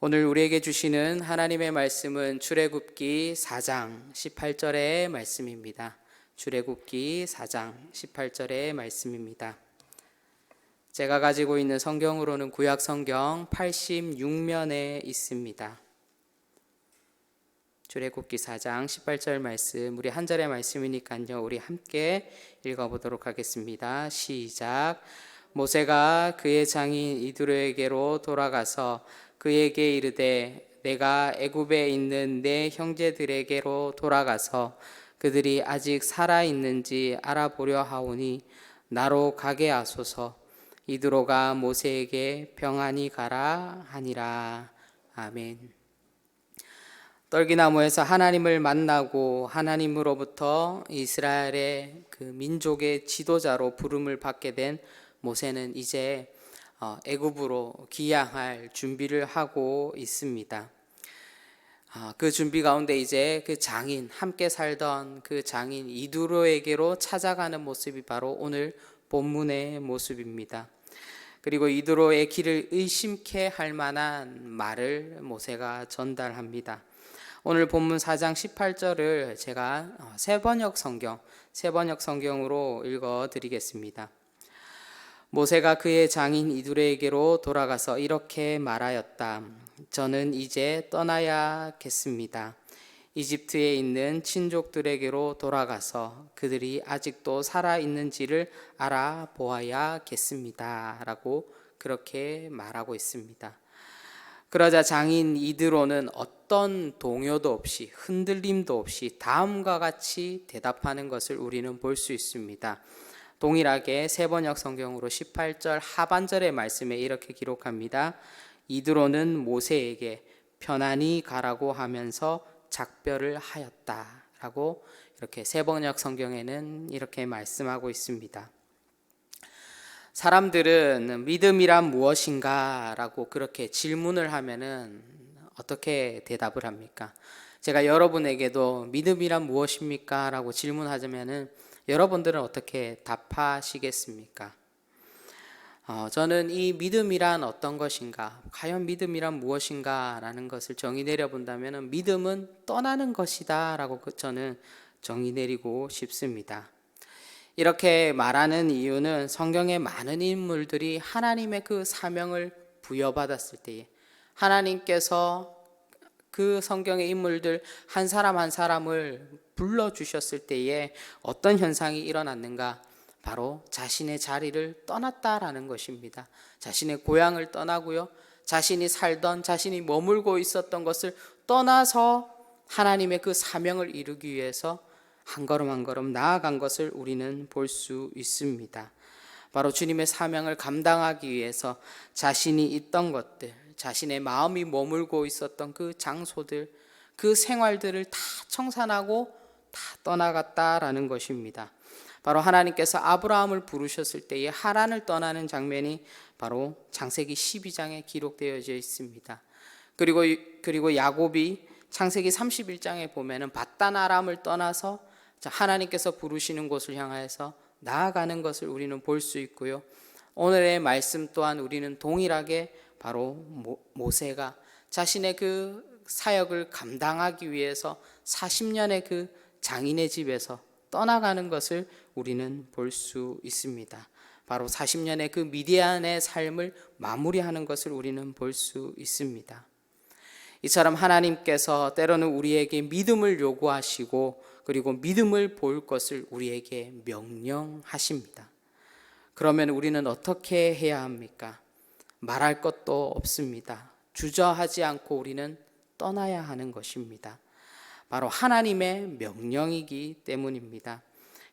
오늘 우리에게 주시는 하나님의 말씀은 출애굽기 4장 18절의 말씀입니다. 출애굽기 4장 18절의 말씀입니다. 제가 가지고 있는 성경으로는 구약 성경 86면에 있습니다. 출애굽기 4장 18절 말씀, 우리 한 절의 말씀이니까요, 우리 함께 읽어보도록 하겠습니다. 시작. 모세가 그의 장인 이드로에게로 돌아가서 그에게 이르되 내가 애굽에 있는 내 형제들에게로 돌아가서 그들이 아직 살아 있는지 알아보려 하오니 나로 가게 하소서. 이드로가 모세에게 평안히 가라 하니라. 아멘. 떨기나무에서 하나님을 만나고 하나님으로부터 이스라엘의 그 민족의 지도자로 부름을 받게 된 모세는 이제 애굽으로 귀향할 준비를 하고 있습니다. 그 준비 가운데 이제 그 장인, 함께 살던 그 장인 이드로에게로 찾아가는 모습이 바로 오늘 본문의 모습입니다. 그리고 이드로의 길을 의심케 할 만한 말을 모세가 전달합니다. 오늘 본문 4장 18절을 제가 새번역 성경으로 읽어드리겠습니다. 모세가 그의 장인 이드로에게로 돌아가서 이렇게 말하였다. 저는 이제 떠나야겠습니다. 이집트에 있는 친족들에게로 돌아가서 그들이 아직도 살아있는지를 알아보아야겠습니다. 라고 그렇게 말하고 있습니다. 그러자 장인 이드로는 어떤 동요도 없이 흔들림도 없이 다음과 같이 대답하는 것을 우리는 볼 수 있습니다. 동일하게 새번역 성경으로 18절 하반절의 말씀에 이렇게 기록합니다. 이드로는 모세에게 편안히 가라고 하면서 작별을 하였다 라고 이렇게 새번역 성경에는 이렇게 말씀하고 있습니다. 사람들은 믿음이란 무엇인가 라고 그렇게 질문을 하면은 어떻게 대답을 합니까? 제가 여러분에게도 믿음이란 무엇입니까? 라고 질문하자면은 여러분들은 어떻게 답하시겠습니까? 저는 이 믿음이란 어떤 것인가, 과연 믿음이란 무엇인가 라는 것을 정의 내려본다면 믿음은 떠나는 것이다 라고 저는 정의 내리고 싶습니다. 이렇게 말하는 이유는 성경의 많은 인물들이 하나님의 그 사명을 부여받았을 때에 하나님께서 그 성경의 인물들 한 사람 한 사람을 불러주셨을 때에 어떤 현상이 일어났는가? 바로 자신의 자리를 떠났다라는 것입니다. 자신의 고향을 떠나고요, 자신이 살던, 자신이 머물고 있었던 것을 떠나서 하나님의 그 사명을 이루기 위해서 한 걸음 한 걸음 나아간 것을 우리는 볼 수 있습니다. 바로 주님의 사명을 감당하기 위해서 자신이 있던 것들, 자신의 마음이 머물고 있었던 그 장소들, 그 생활들을 다 청산하고 다 떠나갔다라는 것입니다. 바로 하나님께서 아브라함을 부르셨을 때에 하란을 떠나는 장면이 바로 창세기 12장에 기록되어져 있습니다. 그리고 야곱이 창세기 31장에 보면은 밧단 아람을 떠나서 하나님께서 부르시는 곳을 향해서 나아가는 것을 우리는 볼 수 있고요. 오늘의 말씀 또한 우리는 동일하게 바로 모세가 자신의 그 사역을 감당하기 위해서 40년의 그 장인의 집에서 떠나가는 것을 우리는 볼 수 있습니다. 바로 40년의 그 미디안의 삶을 마무리하는 것을 우리는 볼 수 있습니다. 이처럼 하나님께서 때로는 우리에게 믿음을 요구하시고 그리고 믿음을 볼 것을 우리에게 명령하십니다. 그러면 우리는 어떻게 해야 합니까? 말할 것도 없습니다. 주저하지 않고 우리는 떠나야 하는 것입니다. 바로 하나님의 명령이기 때문입니다.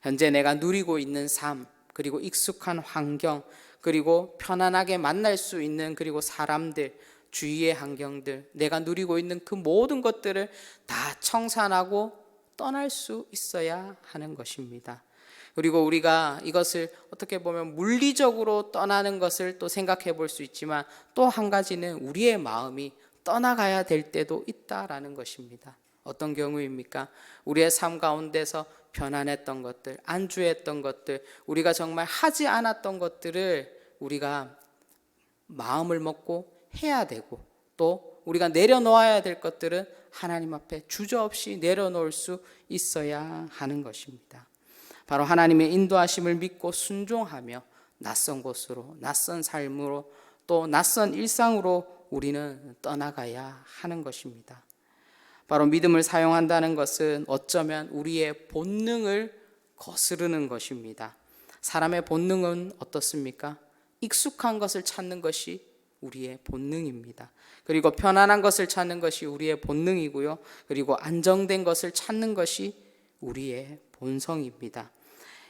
현재 내가 누리고 있는 삶, 그리고 익숙한 환경, 그리고 편안하게 만날 수 있는 그리고 사람들, 주위의 환경들, 내가 누리고 있는 그 모든 것들을 다 청산하고 떠날 수 있어야 하는 것입니다. 그리고 우리가 이것을 어떻게 보면 물리적으로 떠나는 것을 또 생각해 볼 수 있지만 또 한 가지는 우리의 마음이 떠나가야 될 때도 있다라는 것입니다. 어떤 경우입니까? 우리의 삶 가운데서 편안했던 것들, 안주했던 것들, 우리가 정말 하지 않았던 것들을 우리가 마음을 먹고 해야 되고 또 우리가 내려놓아야 될 것들은 하나님 앞에 주저없이 내려놓을 수 있어야 하는 것입니다. 바로 하나님의 인도하심을 믿고 순종하며 낯선 곳으로, 낯선 삶으로, 또 낯선 일상으로 우리는 떠나가야 하는 것입니다. 바로 믿음을 사용한다는 것은 어쩌면 우리의 본능을 거스르는 것입니다. 사람의 본능은 어떻습니까? 익숙한 것을 찾는 것이 우리의 본능입니다. 그리고 편안한 것을 찾는 것이 우리의 본능이고요. 그리고 안정된 것을 찾는 것이 우리의 본성입니다.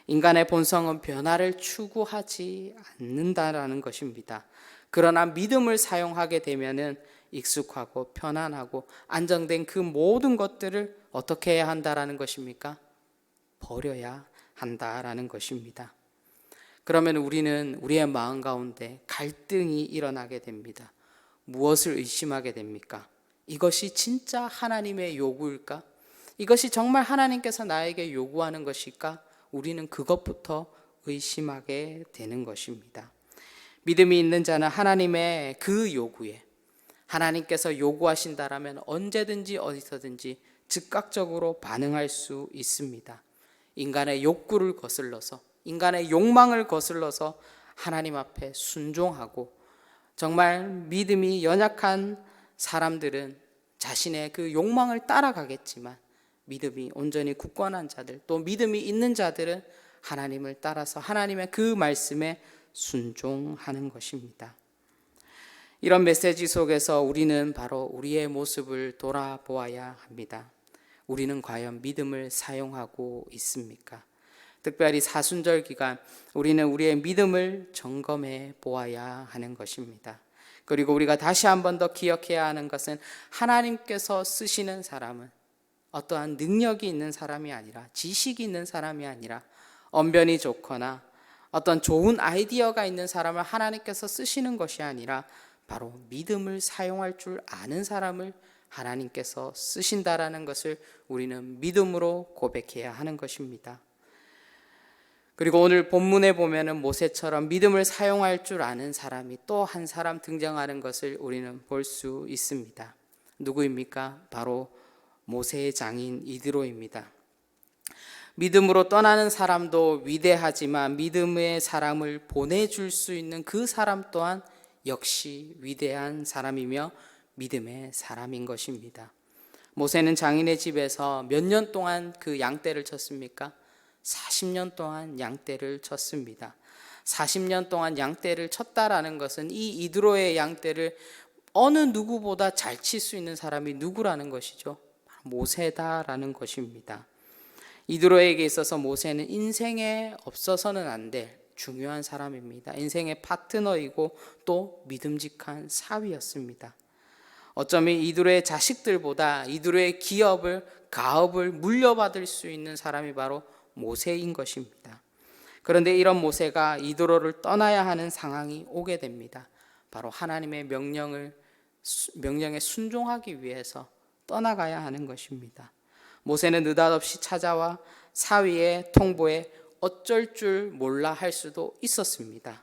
인간의 본성은 변화를 추구하지 않는다라는 것입니다. 그러나 믿음을 사용하게 되면은 익숙하고 편안하고 안정된 그 모든 것들을 어떻게 해야 한다라는 것입니까? 버려야 한다라는 것입니다. 그러면 우리는 우리의 마음 가운데 갈등이 일어나게 됩니다. 무엇을 의심하게 됩니까? 이것이 진짜 하나님의 요구일까? 이것이 정말 하나님께서 나에게 요구하는 것일까? 우리는 그것부터 의심하게 되는 것입니다. 믿음이 있는 자는 하나님의 그 요구에, 하나님께서 요구하신다라면 언제든지 어디서든지 즉각적으로 반응할 수 있습니다. 인간의 욕구를 거슬러서, 인간의 욕망을 거슬러서 하나님 앞에 순종하고, 정말 믿음이 연약한 사람들은 자신의 그 욕망을 따라가겠지만 믿음이 온전히 굳건한 자들, 또 믿음이 있는 자들은 하나님을 따라서 하나님의 그 말씀에 순종하는 것입니다. 이런 메시지 속에서 우리는 바로 우리의 모습을 돌아보아야 합니다. 우리는 과연 믿음을 사용하고 있습니까? 특별히 사순절 기간 우리는 우리의 믿음을 점검해 보아야 하는 것입니다. 그리고 우리가 다시 한 번 더 기억해야 하는 것은 하나님께서 쓰시는 사람은 어떠한 능력이 있는 사람이 아니라, 지식이 있는 사람이 아니라, 언변이 좋거나 어떤 좋은 아이디어가 있는 사람을 하나님께서 쓰시는 것이 아니라 바로 믿음을 사용할 줄 아는 사람을 하나님께서 쓰신다라는 것을 우리는 믿음으로 고백해야 하는 것입니다. 그리고 오늘 본문에 보면은 모세처럼 믿음을 사용할 줄 아는 사람이 또 한 사람 등장하는 것을 우리는 볼 수 있습니다. 누구입니까? 바로 모세의 장인 이드로입니다. 믿음으로 떠나는 사람도 위대하지만 믿음의 사람을 보내줄 수 있는 그 사람 또한 역시 위대한 사람이며 믿음의 사람인 것입니다. 모세는 장인의 집에서 몇 년 동안 그 양떼를 쳤습니까? 40년 동안 양떼를 쳤습니다. 40년 동안 양떼를 쳤다라는 것은 이 이드로의 양떼를 어느 누구보다 잘 칠 수 있는 사람이 누구라는 것이죠? 모세다라는 것입니다. 이드로에게 있어서 모세는 인생에 없어서는 안 될 중요한 사람입니다. 인생의 파트너이고 또 믿음직한 사위였습니다. 어쩌면 이드로의 자식들보다 이드로의 기업을, 가업을 물려받을 수 있는 사람이 바로 모세인 것입니다. 그런데 이런 모세가 이드로를 떠나야 하는 상황이 오게 됩니다. 바로 하나님의 명령에 순종하기 위해서 떠나가야 하는 것입니다. 모세는 느닷없이 찾아와 사위의 통보에 어쩔 줄 몰라 할 수도 있었습니다.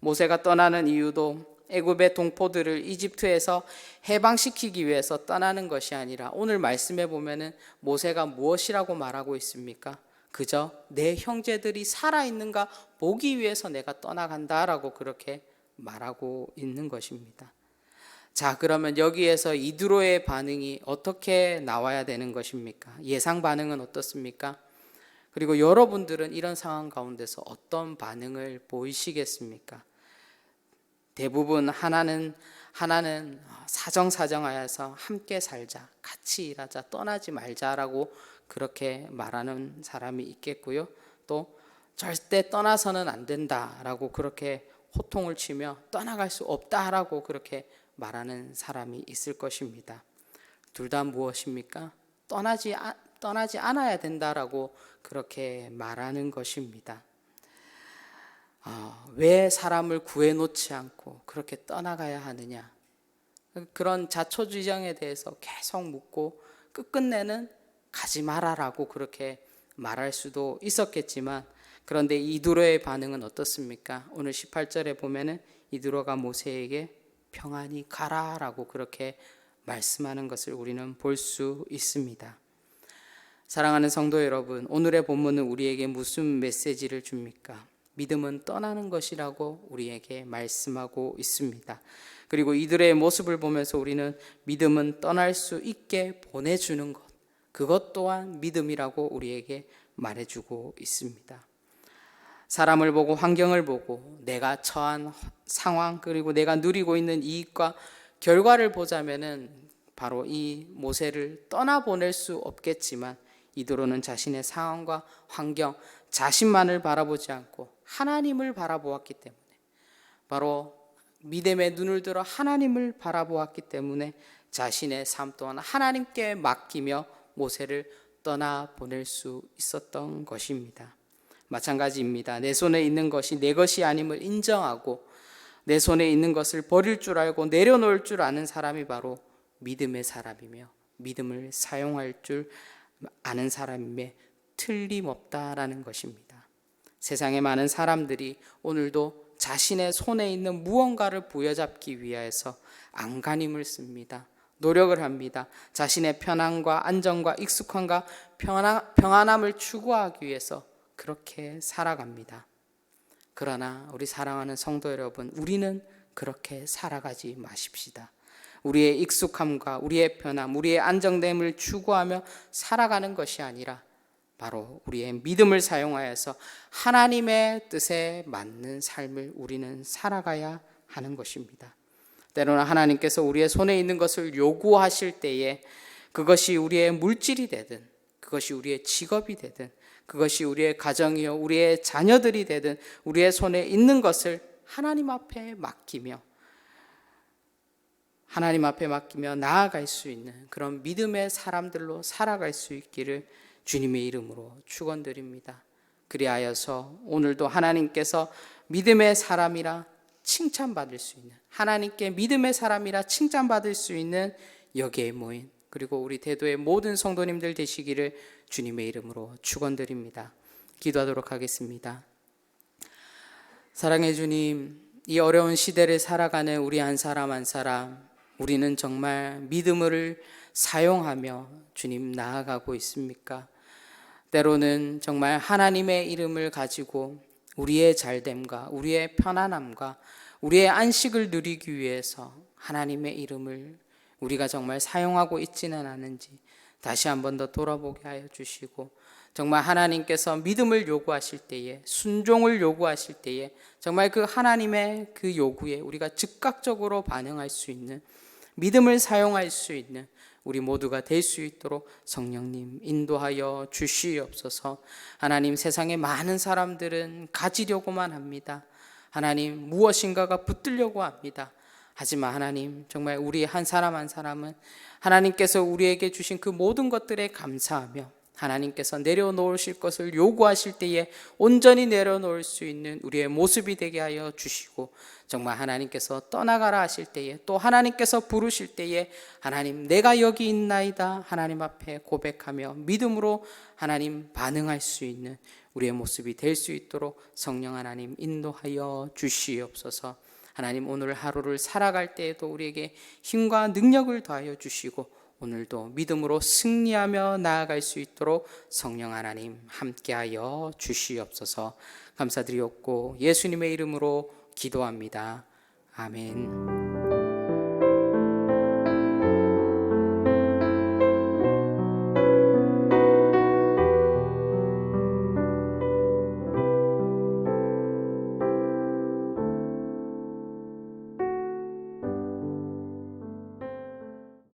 모세가 떠나는 이유도 애굽의 동포들을 이집트에서 해방시키기 위해서 떠나는 것이 아니라 오늘 말씀해 보면은 모세가 무엇이라고 말하고 있습니까? 그저 내 형제들이 살아있는가 보기 위해서 내가 떠나간다라고 그렇게 말하고 있는 것입니다. 자, 그러면 여기에서 이드로의 반응이 어떻게 나와야 되는 것입니까? 예상 반응은 어떻습니까? 그리고 여러분들은 이런 상황 가운데서 어떤 반응을 보이시겠습니까? 대부분 하나는 사정사정하여서 함께 살자, 같이 일하자, 떠나지 말자라고 그렇게 말하는 사람이 있겠고요. 또 절대 떠나서는 안 된다라고 그렇게 호통을 치며 떠나갈 수 없다라고 그렇게 말하는 사람이 있을 것입니다. 둘 다 무엇입니까? 떠나지 않아야 된다라고 그렇게 말하는 것입니다. 왜 사람을 구해놓지 않고 그렇게 떠나가야 하느냐? 그런 자초지정에 대해서 계속 묻고 끝끝내는 가지 마라라고 그렇게 말할 수도 있었겠지만, 그런데 이드로의 반응은 어떻습니까? 오늘 18절에 보면은 이드로가 모세에게 평안히 가라라고 그렇게 말씀하는 것을 우리는 볼 수 있습니다. 사랑하는 성도 여러분, 오늘의 본문은 우리에게 무슨 메시지를 줍니까? 믿음은 떠나는 것이라고 우리에게 말씀하고 있습니다. 그리고 이들의 모습을 보면서 우리는 믿음은 떠날 수 있게 보내주는 것, 그것 또한 믿음이라고 우리에게 말해주고 있습니다. 사람을 보고 환경을 보고 내가 처한 상황 그리고 내가 누리고 있는 이익과 결과를 보자면은 바로 이 모세를 떠나보낼 수 없겠지만 이도로는 자신의 상황과 환경, 자신만을 바라보지 않고 하나님을 바라보았기 때문에, 바로 믿음의 눈을 들어 하나님을 바라보았기 때문에 자신의 삶 또한 하나님께 맡기며 모세를 떠나보낼 수 있었던 것입니다. 마찬가지입니다. 내 손에 있는 것이 내 것이 아님을 인정하고 내 손에 있는 것을 버릴 줄 알고 내려놓을 줄 아는 사람이 바로 믿음의 사람이며 믿음을 사용할 줄 아는 사람임에 틀림없다라는 것입니다. 세상에 많은 사람들이 오늘도 자신의 손에 있는 무언가를 부여잡기 위해서 안간힘을 씁니다. 노력을 합니다. 자신의 편안과 안정과 익숙함과 평안함을 추구하기 위해서 그렇게 살아갑니다. 그러나 우리 사랑하는 성도 여러분, 우리는 그렇게 살아가지 마십시다. 우리의 익숙함과 우리의 편함, 우리의 안정됨을 추구하며 살아가는 것이 아니라 바로 우리의 믿음을 사용하여서 하나님의 뜻에 맞는 삶을 우리는 살아가야 하는 것입니다. 때로는 하나님께서 우리의 손에 있는 것을 요구하실 때에 그것이 우리의 물질이 되든 그것이 우리의 직업이 되든 그것이 우리의 가정이요 우리의 자녀들이 되든 우리의 손에 있는 것을 하나님 앞에 맡기며 나아갈 수 있는 그런 믿음의 사람들로 살아갈 수 있기를 주님의 이름으로 축원드립니다. 그리하여서 오늘도 하나님께서 믿음의 사람이라 칭찬받을 수 있는, 하나님께 믿음의 사람이라 칭찬받을 수 있는 여기에 모인 그리고 우리 대도의 모든 성도님들 되시기를 주님의 이름으로 축원드립니다. 기도하도록 하겠습니다. 사랑해 주님, 이 어려운 시대를 살아가는 우리 한 사람 한 사람, 우리는 정말 믿음을 사용하며 주님 나아가고 있습니까? 때로는 정말 하나님의 이름을 가지고 우리의 잘됨과 우리의 편안함과 우리의 안식을 누리기 위해서 하나님의 이름을 우리가 정말 사용하고 있지는 않은지 다시 한 번 더 돌아보게 하여 주시고, 정말 하나님께서 믿음을 요구하실 때에, 순종을 요구하실 때에 정말 그 하나님의 그 요구에 우리가 즉각적으로 반응할 수 있는, 믿음을 사용할 수 있는 우리 모두가 될 수 있도록 성령님 인도하여 주시옵소서. 하나님, 세상에 많은 사람들은 가지려고만 합니다. 하나님, 무엇인가가 붙들려고 합니다. 하지만 하나님, 정말 우리 한 사람 한 사람은 하나님께서 우리에게 주신 그 모든 것들에 감사하며 하나님께서 내려놓으실 것을 요구하실 때에 온전히 내려놓을 수 있는 우리의 모습이 되게 하여 주시고, 정말 하나님께서 떠나가라 하실 때에 또 하나님께서 부르실 때에 하나님 내가 여기 있나이다 하나님 앞에 고백하며 믿음으로 하나님 반응할 수 있는 우리의 모습이 될 수 있도록 성령 하나님 인도하여 주시옵소서. 하나님, 오늘 하루를 살아갈 때에도 우리에게 힘과 능력을 더하여 주시고 오늘도 믿음으로 승리하며 나아갈 수 있도록 성령 하나님 함께하여 주시옵소서. 감사드리옵고 예수님의 이름으로 기도합니다. 아멘.